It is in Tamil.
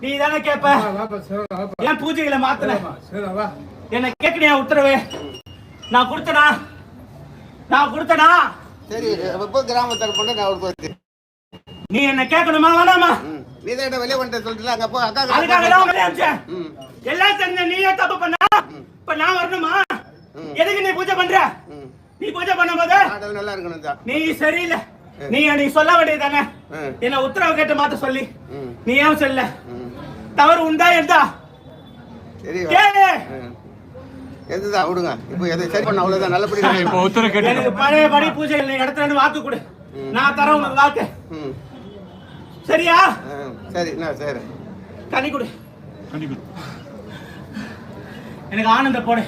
நீ தானே கேப்ப ஏன் பூஜைகளை மாத்தல என்ன கேட்கணியா உத்தரவு நான் கொடுத்தனா சரி கிராமத்தில் பண்ண நான் ஒரு நீ என்ன கேட்கணுமா வேணாமா நீ தான் வெளியே வந்துட்டு சொல்லிட்டு அங்க போ அக்கா அதுக்காக தான் வெளியே அனுப்பிச்சேன் எல்லாம் தெரிஞ்ச நீயே தப்பு பண்ணா இப்ப நான் வரணுமா எதுக்கு நீ பூஜை பண்ற நீ பூஜை பண்ணும்போது நல்லா இருக்கணும் நீ சரியில்லை நீ சொல்ல வேண்டியதானே என்ன உத்தரவு கேட்டு மாத்த சொல்லி நீ ஏன் சொல்ல தவறு உண்டா இருந்தா கேளு எதுதான் விடுங்க இப்போ எதை சரி பண்ண அவ்வளவுதான் நல்லபடியா இப்போ உத்தரவு கேட்டு எனக்கு பழையபடி பூஜை இடத்துல வாக்கு கொடு நான் தரேன் உனக்கு வாக்கு சரியா சரி நான் சரி கனி கொடு எனக்கு ஆனந்த போடு